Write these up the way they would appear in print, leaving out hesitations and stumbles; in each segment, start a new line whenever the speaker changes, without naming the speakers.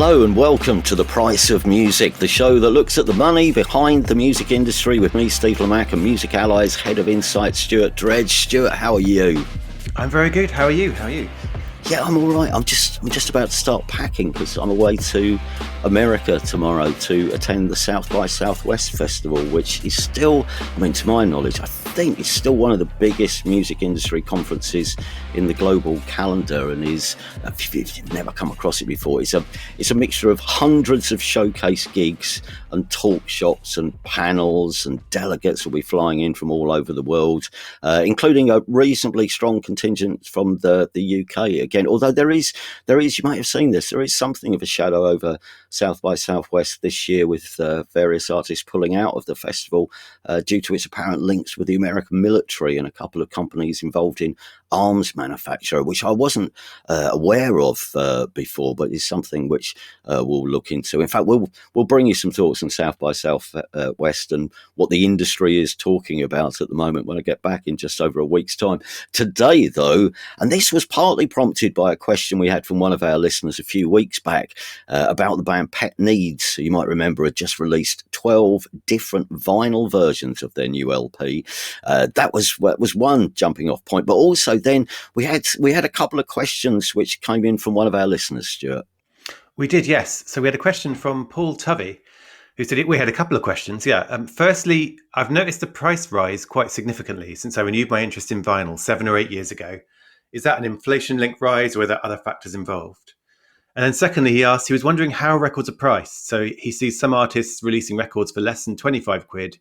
Hello and welcome to The Price of Music, the show that looks at the money behind the music industry with me, Steve Lamack, and Music Ally's Head of Insight, Stuart Dredge. Stuart, how are you?
I'm very good. How are you?
Yeah, I'm all right. I'm just about to start packing because I'm away to America tomorrow to attend the South by Southwest Festival, which is still, to my knowledge, I think it's still one of the biggest music industry conferences in the global calendar, and is, if you've never come across it before, it's a mixture of hundreds of showcase gigs and talk shops and panels, and delegates will be flying in from all over the world, including a reasonably strong contingent from the UK. Again, although there is, you might have seen this, there is something of a shadow over South by Southwest this year, with various artists pulling out of the festival due to its apparent links with the American military and a couple of companies involved in arms manufacture, which I wasn't aware of before, but is something which we'll look into. In fact, we'll bring you some thoughts on South by Southwest and what the industry is talking about at the moment when I get back in just over a week's time. Today, though, and this was partly prompted by a question we had from one of our listeners a few weeks back about the band Pet Needs, who you might remember had just released 12 different vinyl versions of their new LP. That was one jumping off point, but also then we had a couple of questions which came in from one of our listeners, Stuart.
We did, yes. So we had a question from Paul Tovey, who said we had a couple of questions. Yeah. Firstly, I've noticed the price rise quite significantly since I renewed my interest in vinyl 7 or 8 years ago. Is that an inflation-linked rise, or are there other factors involved? And then secondly, he asked, he was wondering how records are priced. So he sees some artists releasing records for less than 25 quid.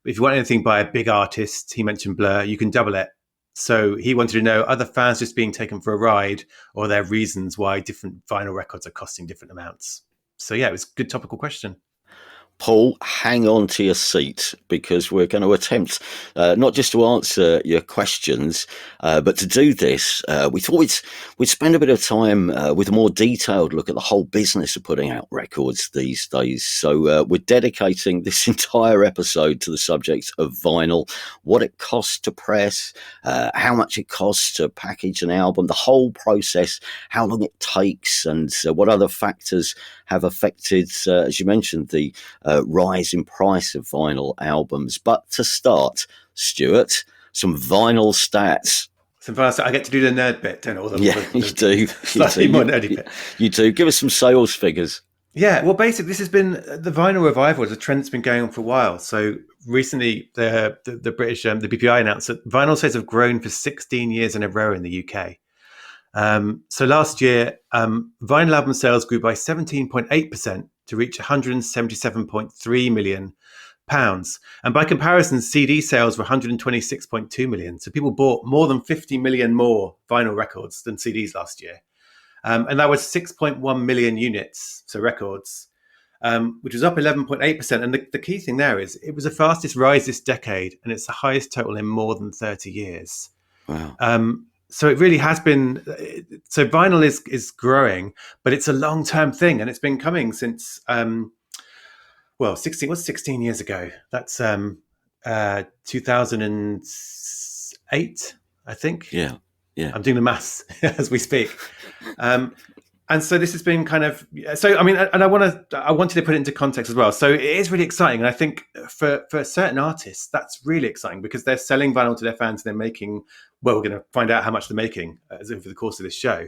But if you want anything by a big artist, he mentioned Blur, you can double it. So he wanted to know, are the fans just being taken for a ride, or are there reasons why different vinyl records are costing different amounts? So yeah, it was a good topical question.
Paul, hang on to your seat, because we're going to attempt not just to answer your questions, but to do this, we thought we'd spend a bit of time with a more detailed look at the whole business of putting out records these days. So we're dedicating this entire episode to the subject of vinyl, what it costs to press, how much it costs to package an album, the whole process, how long it takes, and what other factors have affected, as you mentioned, the rise in price of vinyl albums. But to start, Stuart, some vinyl stats.
I get to do the nerd bit, don't I?
You do.
Slightly more nerdy bit.
You do. Give us some sales figures.
Yeah, well, basically, this has been the vinyl revival is a trend that's been going on for a while. So recently, the British, the BPI announced that vinyl sales have grown for 16 years in a row in the UK. So last year, vinyl album sales grew by 17.8% to reach £177.3 million. And by comparison, CD sales were 126.2 million. So people bought more than 50 million more vinyl records than CDs last year. And that was 6.1 million units, so records, which was up 11.8%. And the key thing there is it was the fastest rise this decade, and it's the highest total in more than 30 years.
Wow.
So it really has been. So vinyl is growing, but it's a long-term thing, and it's been coming since 16 years ago. That's 2008, I think.
Yeah.
I'm doing the maths as we speak. And so this has been kind of, so, I mean, and I wanted to put it into context as well. So it is really exciting. And I think for certain artists, that's really exciting because they're selling vinyl to their fans and they're making, well, we're going to find out how much they're making over the course of this show.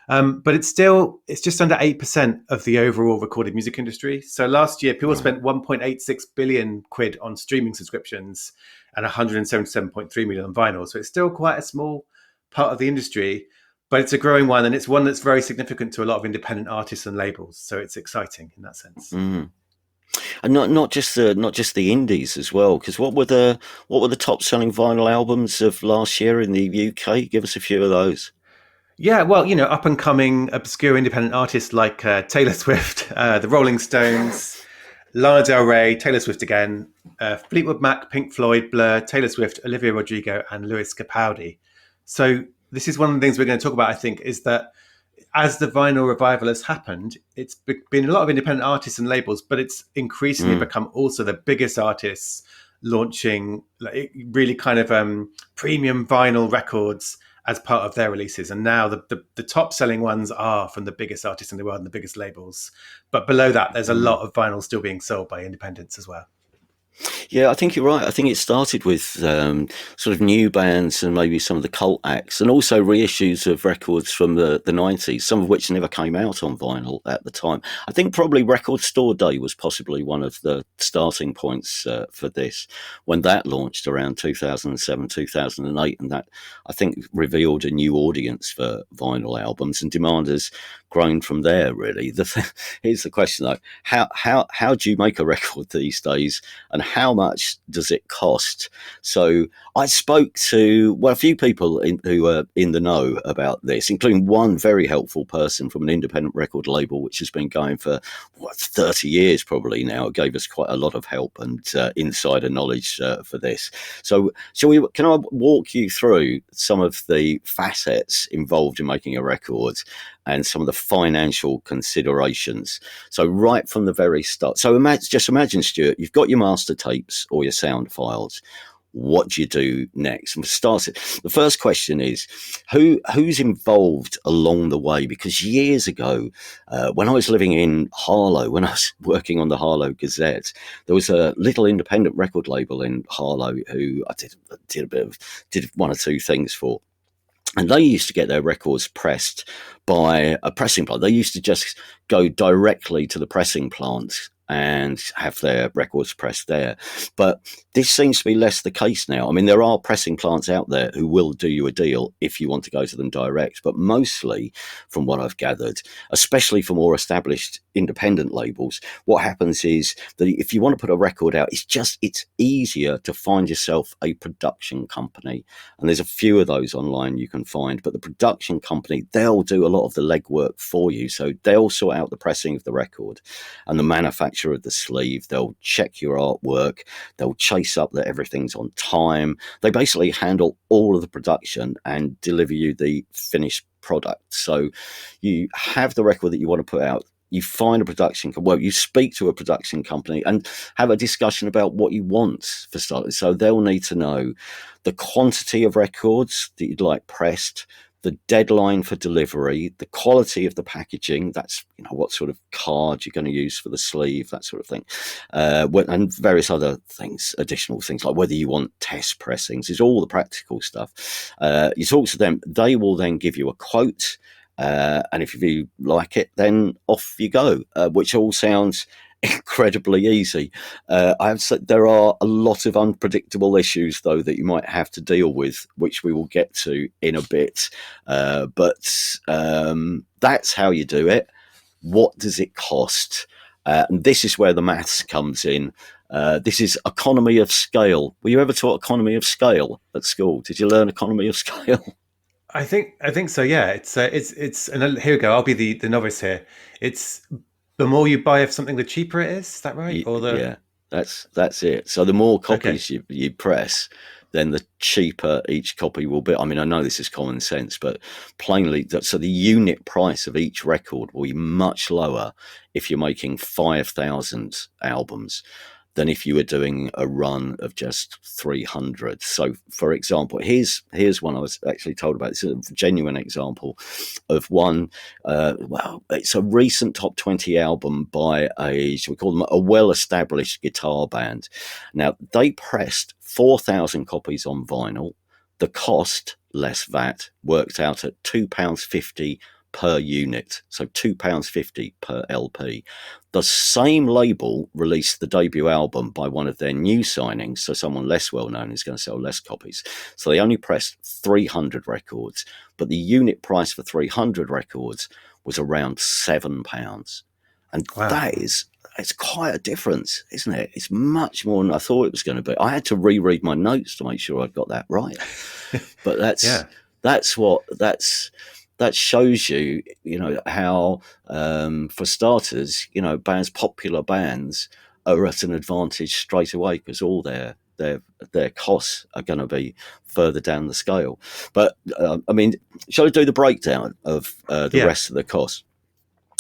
But it's just under 8% of the overall recorded music industry. So last year, people spent 1.86 billion quid on streaming subscriptions and 177.3 million on vinyl. So it's still quite a small part of the industry, but it's a growing one, and it's one that's very significant to a lot of independent artists and labels. So it's exciting in that sense.
Mm. And not just the indies as well, because what were the top selling vinyl albums of last year in the UK? Give us a few of those.
Yeah, well, up and coming obscure independent artists like Taylor Swift, the Rolling Stones, Lana Del Rey, Taylor Swift again, Fleetwood Mac, Pink Floyd, Blur, Taylor Swift, Olivia Rodrigo, and Lewis Capaldi. So this is one of the things we're going to talk about, I think, is that as the vinyl revival has happened, it's been a lot of independent artists and labels, but it's increasingly become also the biggest artists launching really kind of premium vinyl records as part of their releases. And now the top selling ones are from the biggest artists in the world and the biggest labels. But below that, there's a lot of vinyl still being sold by independents as well.
Yeah, I think you're right. I think it started with sort of new bands and maybe some of the cult acts, and also reissues of records from the 90s, some of which never came out on vinyl at the time. I think probably Record Store Day was possibly one of the starting points for this, when that launched around 2007, 2008, and that, I think, revealed a new audience for vinyl albums, and demand has grown from there, really. Here's the question, though. How do you make a record these days, and how much does it cost? So I spoke to a few people who are in the know about this, including one very helpful person from an independent record label which has been going for 30 years probably now. It gave us quite a lot of help and insider knowledge for this. So can I walk you through some of the facets involved in making a record and some of the financial considerations? So right from the very start. So just imagine, Stuart, you've got your master tapes or your sound files. What do you do next? And the first question is, who's involved along the way? Because years ago, when I was living in Harlow, when I was working on the Harlow Gazette, there was a little independent record label in Harlow who I did one or two things for. And they used to get their records pressed by a pressing plant. They used to just go directly to the pressing plant and have their records pressed there. But this seems to be less the case now. I mean, there are pressing plants out there who will do you a deal if you want to go to them direct. But mostly, from what I've gathered, especially for more established independent labels, what happens is that if you want to put a record out, it's easier to find yourself a production company. And there's a few of those online you can find. But the production company, they'll do a lot of the legwork for you. So they'll sort out the pressing of the record and the manufacture of the sleeve. They'll check your artwork. They'll chase up that everything's on time. They basically handle all of the production and deliver you the finished product. So you have the record that you want to put out. You find a production, you speak to a production company and have a discussion about what you want for starters. So they'll need to know the quantity of records that you'd like pressed, the deadline for delivery, the quality of the packaging, that's what sort of card you're going to use for the sleeve, that sort of thing, and various other things, additional things like whether you want test pressings. It's all the practical stuff. You talk to them, they will then give you a quote, and if you like it, then off you go, which all sounds incredibly easy. I have said there are a lot of unpredictable issues, though, that you might have to deal with, which we will get to in a bit. But that's how you do it. What does it cost? And this is where the maths comes in. This is economy of scale. Were you ever taught economy of scale at school? Did you learn economy of scale?
I think so. Yeah, it's and here we go. I'll be the novice here. It's the more you buy of something, the cheaper it is that right?
Yeah, that's it. So the more copies you press, then the cheaper each copy will be. I mean, I know this is common sense, but plainly, so the unit price of each record will be much lower if you're making 5,000 albums than if you were doing a run of just 300. So, for example, here's one I was actually told about. It's a genuine example of one. It's a recent top 20 album by shall we call them a well-established guitar band. Now, they pressed 4,000 copies on vinyl. The cost, less VAT, worked out at £2.50 per unit, so £2.50 per LP. The same label released the debut album by one of their new signings, so someone less well known is going to sell less copies. So they only pressed 300 records, but the unit price for 300 records was around £7. And wow. It's quite a difference, isn't it? It's much more than I thought it was going to be. I had to reread my notes to make sure I'd got that right. But that shows you, how, for starters, popular bands are at an advantage straight away because all their costs are going to be further down the scale. But shall I do the breakdown of the rest of the costs?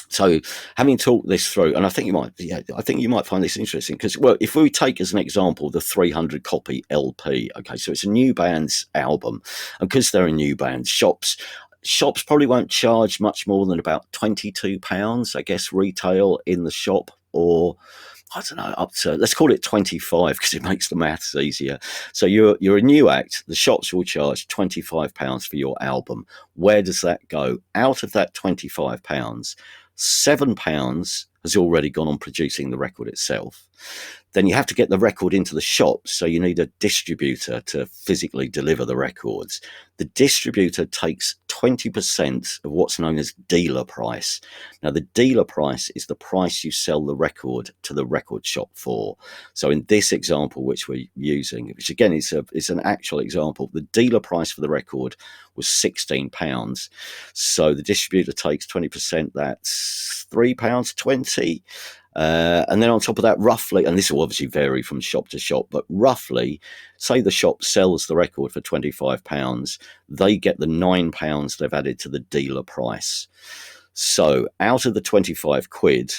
So having talked this through, and I think you might find this interesting because, well, if we take as an example the 300 copy LP, okay, so it's a new band's album, and because they're a new band, shops probably won't charge much more than about £22, I guess, retail in the shop, or I don't know, up to, let's call it 25 because it makes the maths easier. So you're a new act. The shops will charge £25 for your album. Where does that go? Out of that £25, £7 has already gone on producing the record itself. Then you have to get the record into the shops, so you need a distributor to physically deliver the records. The distributor takes 20% of what's known as dealer price. Now, the dealer price is the price you sell the record to the record shop for. So in this example, which we're using, which again is an actual example, the dealer price for the record was £16. So the distributor takes 20%, that's £3.20. And then on top of that, roughly, and this will obviously vary from shop to shop, but roughly, say the shop sells the record for £25, they get the £9 they've added to the dealer price. So out of the 25 quid,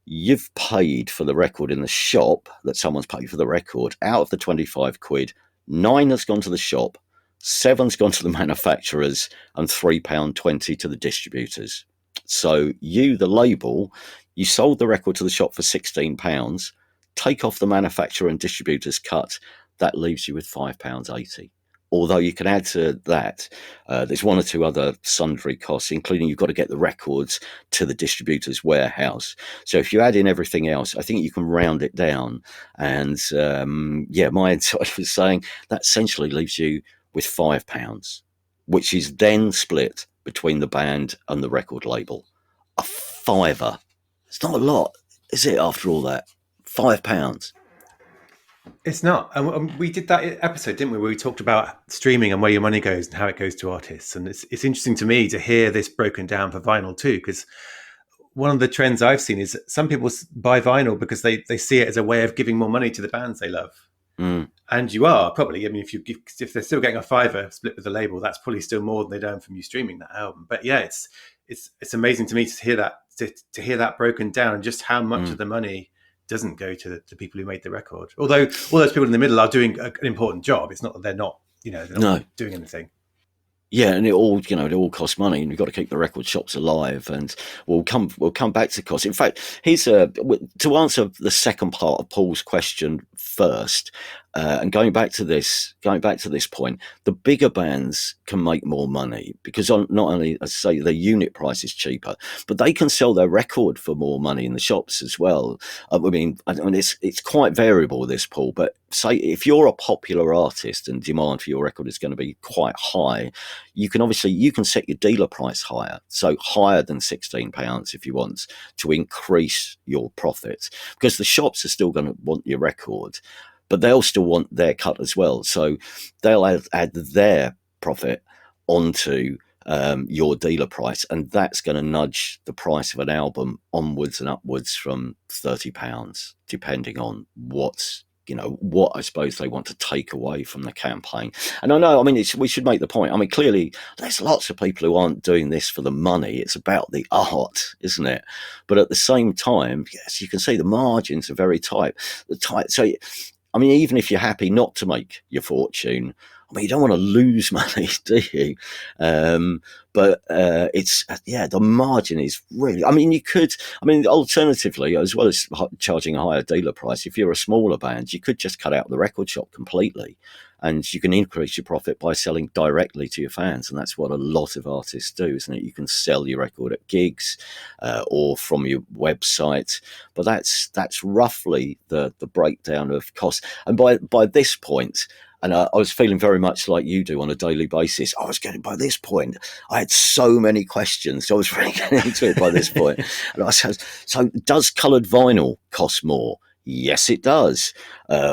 you've paid for the record in the shop, that someone's paid for the record. Out of the 25 quid, 9 has gone to the shop, 7's gone to the manufacturers, and £3.20 to the distributors. So you, the label, you sold the record to the shop for £16, take off the manufacturer and distributor's cut, that leaves you with £5.80. Although you can add to that, there's one or two other sundry costs, including you've got to get the records to the distributor's warehouse. So if you add in everything else, I think you can round it down. And my insight was saying that essentially leaves you with £5, which is then split between the band and the record label. A fiver. It's not a lot, is it, after all that? £5.
It's not. And we did that episode, didn't we, where we talked about streaming and where your money goes and how it goes to artists. And it's interesting to me to hear this broken down for vinyl too, because one of the trends I've seen is some people buy vinyl because they see it as a way of giving more money to the bands they love.
Mm.
And you are probably, I mean, if they're still getting a fiver split with the label, that's probably still more than they'd earn from you streaming that album. But yeah, it's amazing to me to hear that, to hear that broken down, and just how much of the money doesn't go to the people who made the record. Although all those people in the middle are doing an important job. It's not that they're not doing anything.
Yeah, and it all costs money, and you've got to keep the record shops alive. And we'll come back to cost. In fact, to answer the second part of Paul's question first, and going back to this point, the bigger bands can make more money because not only, as I say, their unit price is cheaper, but they can sell their record for more money in the shops as well. I mean, it's quite variable, this, Paul, but say if you're a popular artist and demand for your record is going to be quite high, you can set your dealer price higher, so higher than £16 if you want, to increase your profits, because the shops are still going to want your record, but they'll still want their cut as well. So they'll add their profit onto your dealer price, and that's going to nudge the price of an album onwards and upwards from £30, depending on what I suppose they want to take away from the campaign. And I know, I mean, we should make the point. I mean, clearly, there's lots of people who aren't doing this for the money. It's about the art, isn't it? But at the same time, yes, you can see the margins are very tight. So, I mean, even if you're happy not to make your fortune, I mean, you don't want to lose money, do you? But the margin is really, alternatively, as well as charging a higher dealer price, if you're a smaller band, you could just cut out the record shop completely, and you can increase your profit by selling directly to your fans. And that's what a lot of artists do, isn't it? You can sell your record at gigs or from your website. But that's roughly the breakdown of costs. And by this point, and I was feeling very much like you do on a daily basis. By this point, I had so many questions. So I was really getting into it by this point. And I said, so does coloured vinyl cost more? Yes, it does.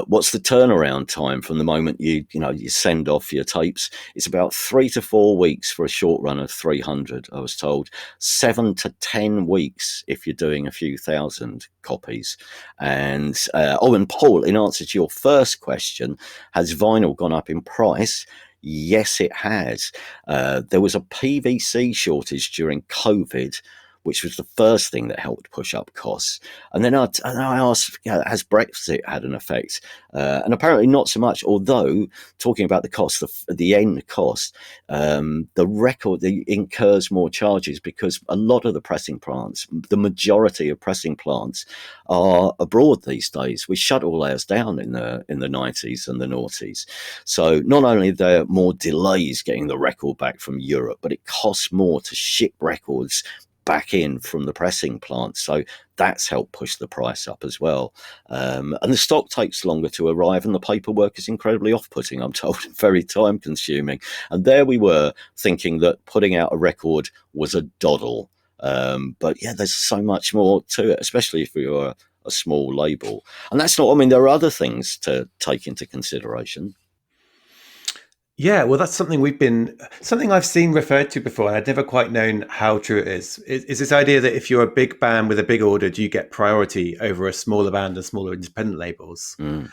What's the turnaround time from the moment you send off your tapes? It's about 3 to 4 weeks for a short run of 300, I was told. 7 to 10 weeks if you're doing a few thousand copies. And and Paul, in answer to your first question, has vinyl gone up in price? Yes, it has. There was a PVC shortage during COVID, which was the first thing that helped push up costs. And then I asked, has Brexit had an effect? And apparently not so much, although talking about the cost, the end cost, the record incurs more charges because a lot of the pressing plants, the majority of pressing plants are abroad these days. We shut all ours down in the 90s and the noughties. So not only are there more delays getting the record back from Europe, but it costs more to ship records back in from the pressing plant. So that's helped push the price up as well. And the stock takes longer to arrive and the paperwork is incredibly off-putting, I'm told, very time consuming. And there we were thinking that putting out a record was a doddle. But yeah, there's so much more to it, especially if you're a small label. And that's not, I mean, there are other things to take into consideration.
Yeah, well, that's something I've seen referred to before, and I'd never quite known how true it is. Is this idea that if you're a big band with a big order, do you get priority over a smaller band and smaller independent labels?
Mm.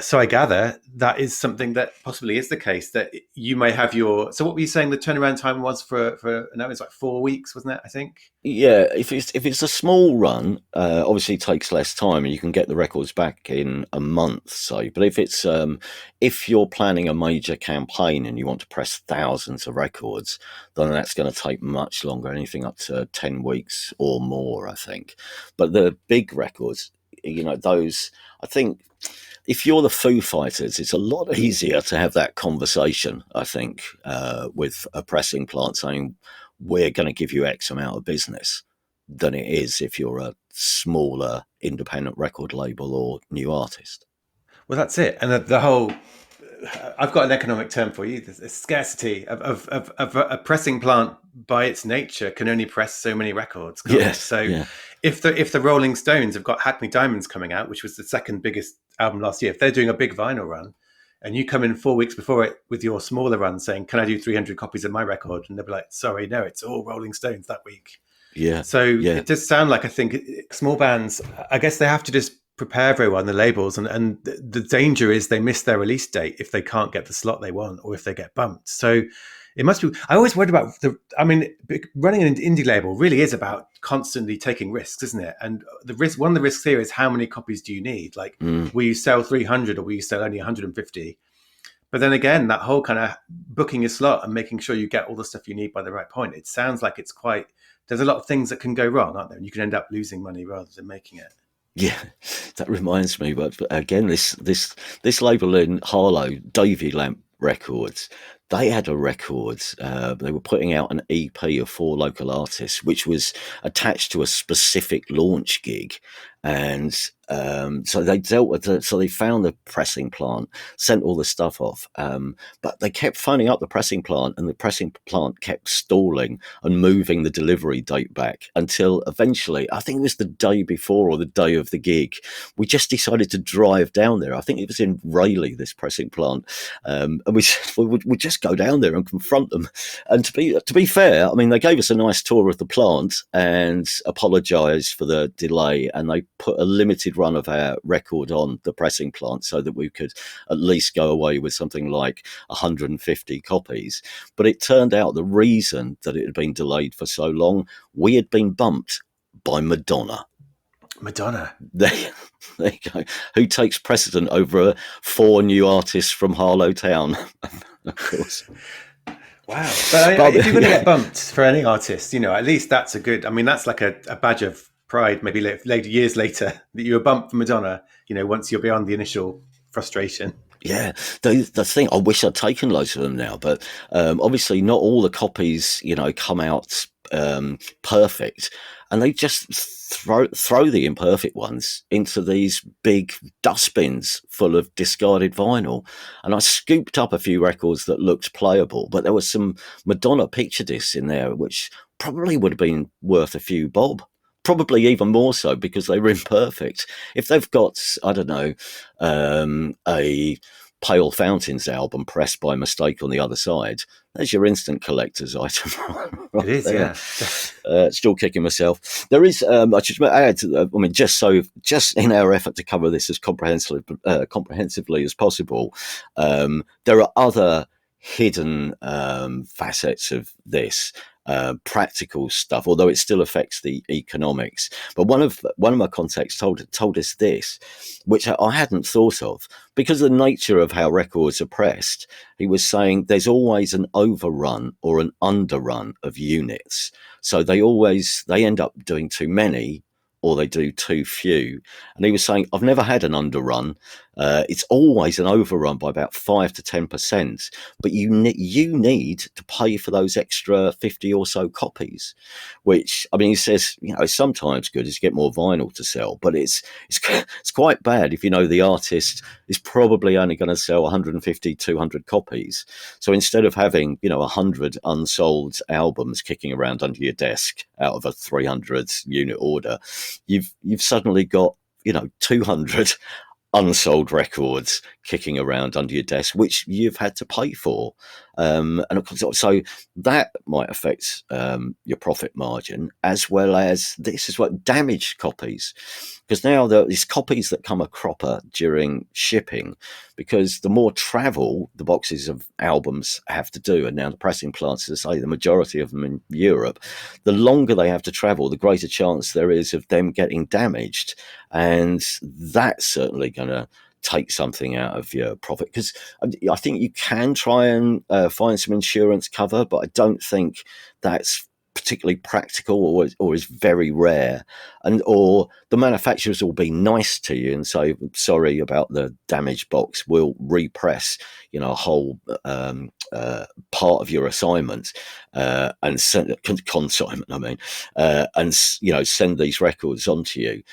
So I gather that is something that possibly is the case, that you may have so what were you saying the turnaround time was for no, it's like 4 weeks, wasn't it, I think?
Yeah, if it's a small run, obviously it takes less time and you can get the records back in a month, say. But if you're planning a major campaign and you want to press thousands of records, then that's going to take much longer, anything up to 10 weeks or more, I think. But the big records, those, I think, if you're the Foo Fighters, it's a lot easier to have that conversation, I think, with a pressing plant saying, we're going to give you X amount of business, than it is if you're a smaller independent record label or new artist.
Well, that's it. And the whole, I've got an economic term for you, the scarcity of a pressing plant by its nature can only press so many records.
Yes.
So
yeah.
if the Rolling Stones have got Hackney Diamonds coming out, which was the second biggest album last year, if they're doing a big vinyl run and you come in 4 weeks before it with your smaller run saying, can I do 300 copies of my record? And they'll be like, sorry, no, it's all Rolling Stones that week.
Yeah.
So it does sound like, I think small bands, I guess they have to just prepare very well, the labels, and the danger is they miss their release date if they can't get the slot they want or if they get bumped. So it must be, I always worried about running an indie label really is about constantly taking risks, isn't it? And one of the risks here is how many copies do you need? Like, will you sell 300 or will you sell only 150? But then again, that whole kind of booking your slot and making sure you get all the stuff you need by the right point, it sounds like there's a lot of things that can go wrong, aren't there? And you can end up losing money rather than making it.
Yeah, that reminds me. But again, this label in Harlow, Davy Lamp Records, they had a record. They were putting out an EP of 4 local artists, which was attached to a specific launch gig. And so they dealt with so they found the pressing plant, sent all the stuff off, but they kept phoning up the pressing plant, and the pressing plant kept stalling and moving the delivery date back until eventually, I think it was the day before or the day of the gig, we just decided to drive down there. I think it was in Rayleigh, this pressing plant, and we would just go down there and confront them. And to be fair, I mean, they gave us a nice tour of the plant and apologised for the delay, and they put a limited run of our record on the pressing plant so that we could at least go away with something like 150 copies. But it turned out the reason that it had been delayed for so long, we had been bumped by Madonna. There you go. Who takes precedent over 4 new artists from Harlow Town, of course.
Wow. But if you're going to get bumped for any artist, at least that's that's like a badge of pride, maybe years later, that you were bumped for Madonna, once you're beyond the initial frustration.
Yeah, the thing, I wish I'd taken loads of them now, but obviously not all the copies, come out perfect, and they just throw the imperfect ones into these big dustbins full of discarded vinyl. And I scooped up a few records that looked playable, but there was some Madonna picture discs in there, which probably would have been worth a few bob. Probably even more so because they were imperfect. If they've got, I don't know, a Pale Fountains album pressed by mistake on the other side, there's your instant collector's item. Right
it is,
there.
Yeah.
Still kicking myself. There is, I should add, just in our effort to cover this as comprehensively as possible, there are other hidden facets of this. practical stuff, although it still affects the economics. But one of my contacts told us this, which I hadn't thought of, because of the nature of how records are pressed. He was saying there's always an overrun or an underrun of units, so they end up doing too many, or they do too few. And he was saying, I've never had an underrun. It's always an overrun by about 5 to 10%. But you need to pay for those extra 50 or so copies, which, I mean, he says, it's sometimes good as you get more vinyl to sell, but it's quite bad if the artist is probably only going to sell 150, 200 copies. So instead of having 100 unsold albums kicking around under your desk out of a 300 unit order, you've suddenly got 200 unsold records kicking around under your desk, which you've had to pay for. And of course, so that might affect your profit margin, as well as this is what damaged copies, because now these copies that come a cropper during shipping, because the more travel the boxes of albums have to do, and now the pressing plants, as I say, the majority of them in Europe, the longer they have to travel, the greater chance there is of them getting damaged. And that's certainly going to take something out of your profit, because I think you can try and find some insurance cover, but I don't think that's particularly practical, or is very rare, or the manufacturers will be nice to you and say, sorry about the damaged box, we'll repress a whole part of your assignment and send consignment, and send these records on to you.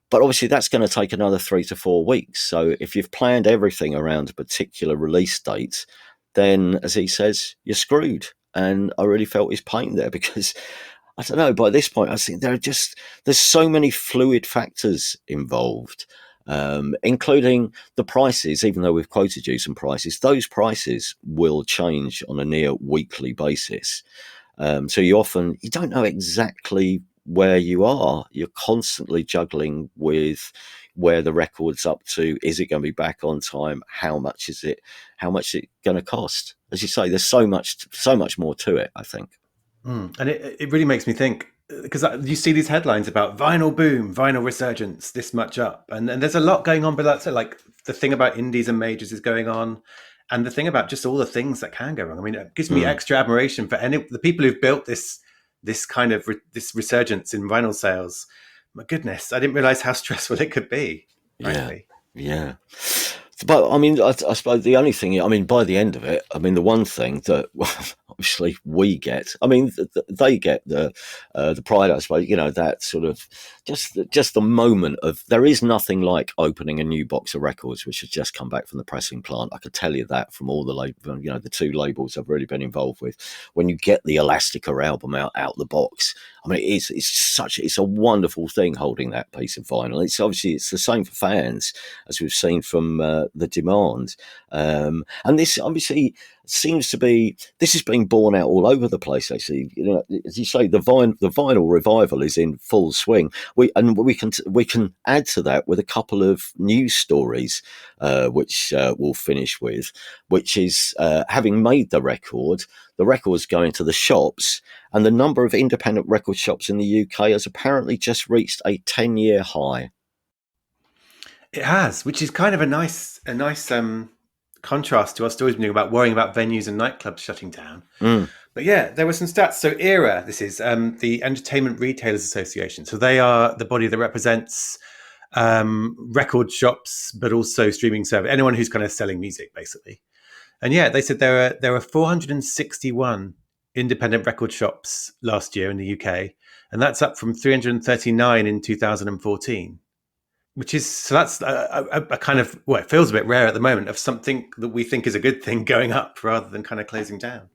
But obviously that's going to take another 3 to 4 weeks. So if you've planned everything around a particular release date, then, as he says, you're screwed. And I really felt his pain there, because I don't know, by this point, I think there's so many fluid factors involved, including the prices. Even though we've quoted you some prices, those prices will change on a near weekly basis. So you don't know exactly where you are. You're constantly juggling with where the record's up to. Is it going to be back on time? How much is it going to cost? As you say, there's so much more to it, I think.
And it really makes me think, because you see these headlines about vinyl boom, vinyl resurgence, this much up, and there's a lot going on. But that's like the thing about indies and majors is going on, and the thing about just all the things that can go wrong. I mean, it gives me extra admiration for the people who've built this kind of this resurgence in vinyl sales. My goodness, I didn't realize how stressful it could be. Frankly.
Yeah. But I mean, I suppose the only thing, by the end of it, the one thing that obviously we get, they get the pride, I suppose, that sort of just the moment of, there is nothing like opening a new box of records which has just come back from the pressing plant. I could tell you that from all the the 2 labels I've really been involved with. When you get the Elastica album out the box, it's a wonderful thing holding that piece of vinyl. It's the same for fans, as we've seen from the demand, and this obviously seems to be, this is being borne out all over the place. Actually, as you say, the vinyl revival is in full swing. We can add to that with a couple of news stories, which we'll finish with, which is having made the record's going to the shops, and the number of independent record shops in the UK has apparently just reached a 10-year high.
It has, which is kind of a nice contrast to our stories being about worrying about venues and nightclubs shutting down. But yeah, there were some stats. So ERA, this is the Entertainment Retailers Association. So they are the body that represents record shops, but also streaming service, anyone who's kind of selling music, basically. And yeah, they said there are 461 independent record shops last year in the UK, and that's up from 339 in 2014. Which is, so that's a kind of, it feels a bit rare at the moment, of something that we think is a good thing going up rather than kind of closing down.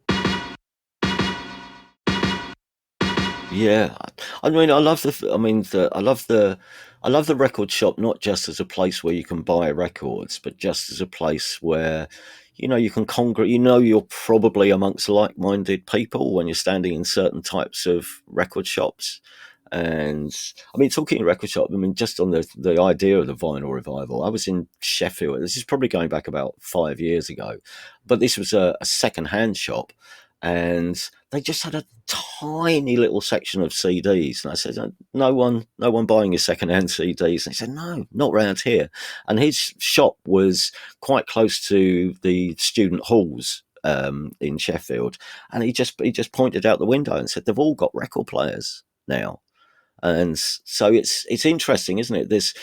Yeah, I love the record shop, not just as a place where you can buy records, but just as a place where you can congregate. You're probably amongst like-minded people when you're standing in certain types of record shops. And talking record shop, just on the idea of the vinyl revival, I was in Sheffield. This is probably going back about 5 years ago, but this was a second-hand shop, and they just had a tiny little section of CDs. And I said, no one buying your secondhand CDs. And he said, no, not round here. And his shop was quite close to the student halls in Sheffield. And he just pointed out the window and said, they've all got record players now. And so it's interesting, isn't it? There's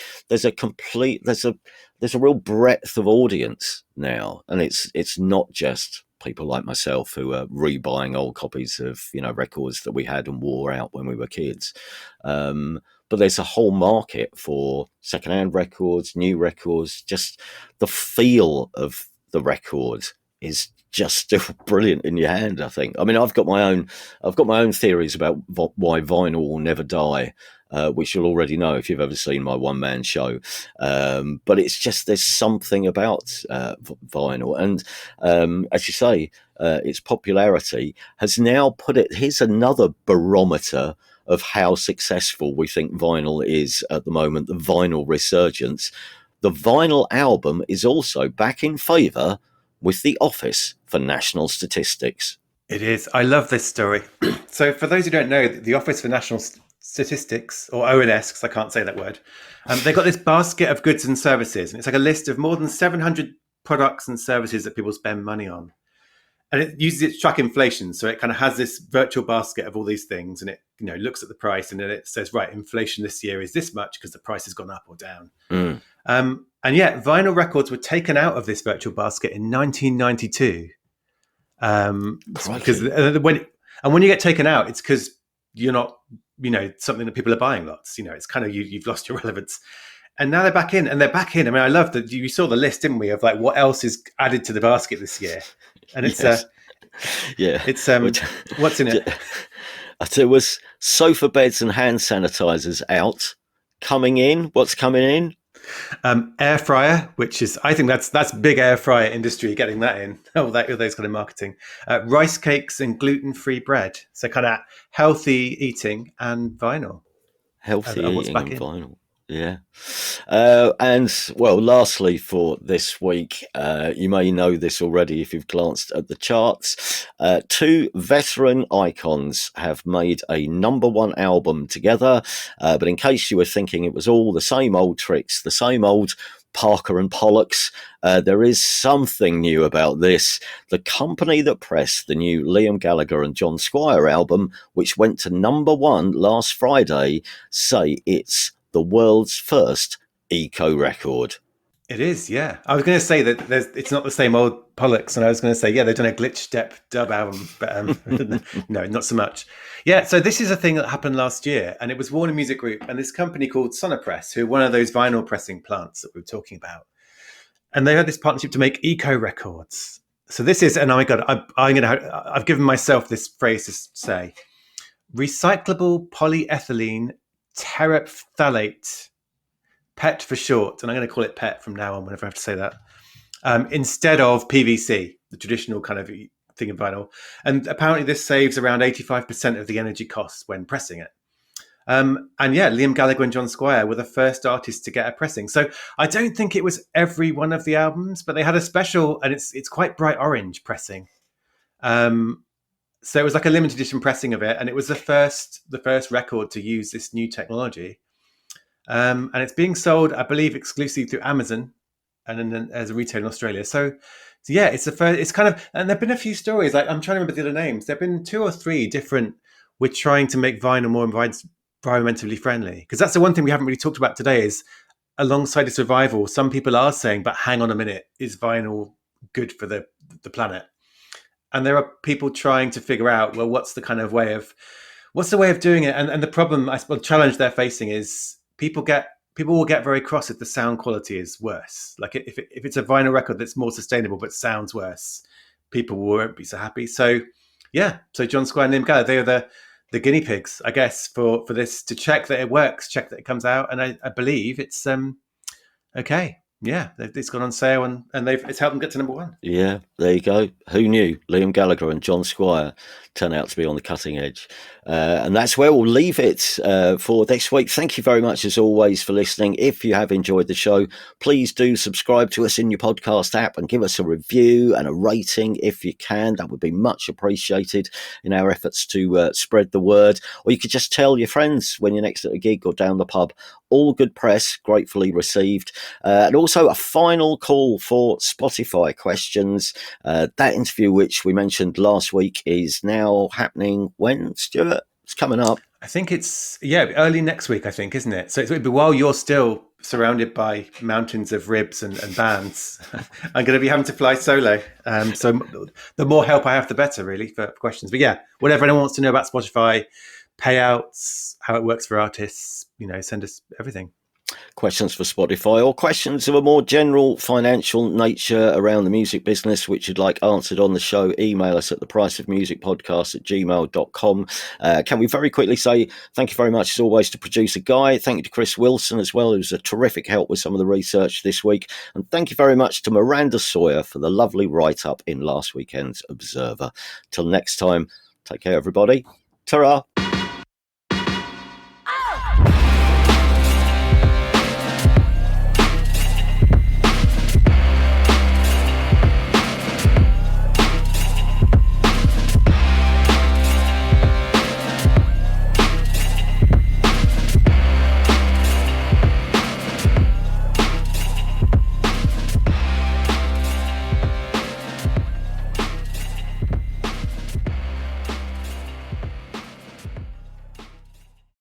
a real breadth of audience now, and it's not just people like myself who are rebuying old copies of records that we had and wore out when we were kids. But there's a whole market for secondhand records, new records. Just the feel of the record is just still brilliant in your hand, I think. I mean, I've got my own theories about why vinyl will never die, which you'll already know if you've ever seen my one-man show. But it's just, there's something about vinyl. And as you say, its popularity has now put it, here's another barometer of how successful we think vinyl is at the moment, the vinyl resurgence. The vinyl album is also back in favour with the Office for National Statistics.
It is. I love this story. So for those who don't know, the Office for National Statistics, or ONS, because I can't say that word, they've got this basket of goods and services, and it's like a list of more than 700 products and services that people spend money on. And it uses it to track inflation. So it kind of has this virtual basket of all these things, and it looks at the price, and then it says, right, inflation this year is this much because the price has gone up or down. And yet vinyl records were taken out of this virtual basket in 1992. Because when you get taken out, it's because you're not, something that people are buying lots. It's kind of you've lost your relevance. And now they're back in, and they're back in. I mean, I love that you saw the list, didn't we, of like what else is added to the basket this year? And it's what's in it?
There was sofa beds and hand sanitizers out. Coming in, what's coming in?
Air fryer, which is, I think that's big air fryer industry getting that in. Those kind of marketing. Rice cakes and gluten-free bread. So kind of healthy eating and vinyl.
Healthy eating and vinyl. Yeah. And well, lastly for this week, you may know this already if you've glanced at the charts. Two veteran icons have made a #1 album together. But in case you were thinking it was all the same old tricks, the same old Parker and Pollux, there is something new about this. The company that pressed the new Liam Gallagher and John Squire album, which went to #1 last Friday, say it's the world's first EcoRecord.
It is, yeah. I was going to say that it's not the same old Pollux, and I was going to say, yeah, they've done a glitch dub album, but no, not so much. Yeah, so this is a thing that happened last year, and it was Warner Music Group and this company called Sonopress, who are one of those vinyl pressing plants that we were talking about. And they had this partnership to make EcoRecords. So this is, and oh my God, I've given myself this phrase to say, recyclable polyethylene terephthalate, PET for short, and I'm going to call it PET from now on whenever I have to say that, instead of PVC, the traditional kind of thing in vinyl. And apparently this saves around 85% of the energy costs when pressing it. And yeah, Liam Gallagher and John Squire were the first artists to get a pressing. So I don't think it was every one of the albums, but they had a special, and it's quite bright orange pressing. So it was like a limited edition pressing of it, and it was the first record to use this new technology. And it's being sold, I believe, exclusively through Amazon, and then as a retailer in Australia. So yeah, it's the first. It's kind of, and there've been a few stories. Like I'm trying to remember the other names. There've been 2 or 3 different. We're trying to make vinyl more environmentally friendly, because that's the one thing we haven't really talked about today. Is alongside its revival, some people are saying, "But hang on a minute, is vinyl good for the planet?" And there are people trying to figure out, well, what's the way of doing it? And the problem, I suppose, challenge they're facing is people will get very cross if the sound quality is worse. Like if it's a vinyl record that's more sustainable but sounds worse, people won't be so happy. So yeah, so John Squire and Liam Gallagher, they are the guinea pigs, I guess, for this, to check that it works, check that it comes out, and I believe it's okay. Yeah, it's gone on sale, and it's helped them get to number one.
Yeah, there you go. Who knew Liam Gallagher and John Squire turn out to be on the cutting edge? And that's where we'll leave it for next week. Thank you very much, as always, for listening. If you have enjoyed the show, please do subscribe to us in your podcast app and give us a review and a rating if you can. That would be much appreciated in our efforts to spread the word. Or you could just tell your friends when you're next at a gig or down the pub. All good press, gratefully received. And also a final call for Spotify questions. That interview, which we mentioned last week, is now happening when, Stuart? It's coming up.
I think it's, early next week, I think, isn't it? So it'll be while you're still surrounded by mountains of ribs and bands. I'm going to be having to fly solo. So the more help I have, the better, really, for questions. But yeah, whatever anyone wants to know about Spotify, payouts, how it works for artists, send us everything.
Questions for Spotify or questions of a more general financial nature around the music business, which you'd like answered on the show, email us at thepriceofmusicpodcast@gmail.com. Can we very quickly say thank you very much, as always, to producer Guy. Thank you to Chris Wilson as well, who's a terrific help with some of the research this week. And thank you very much to Miranda Sawyer for the lovely write-up in last weekend's Observer. Till next time, take care, everybody. Ta-ra!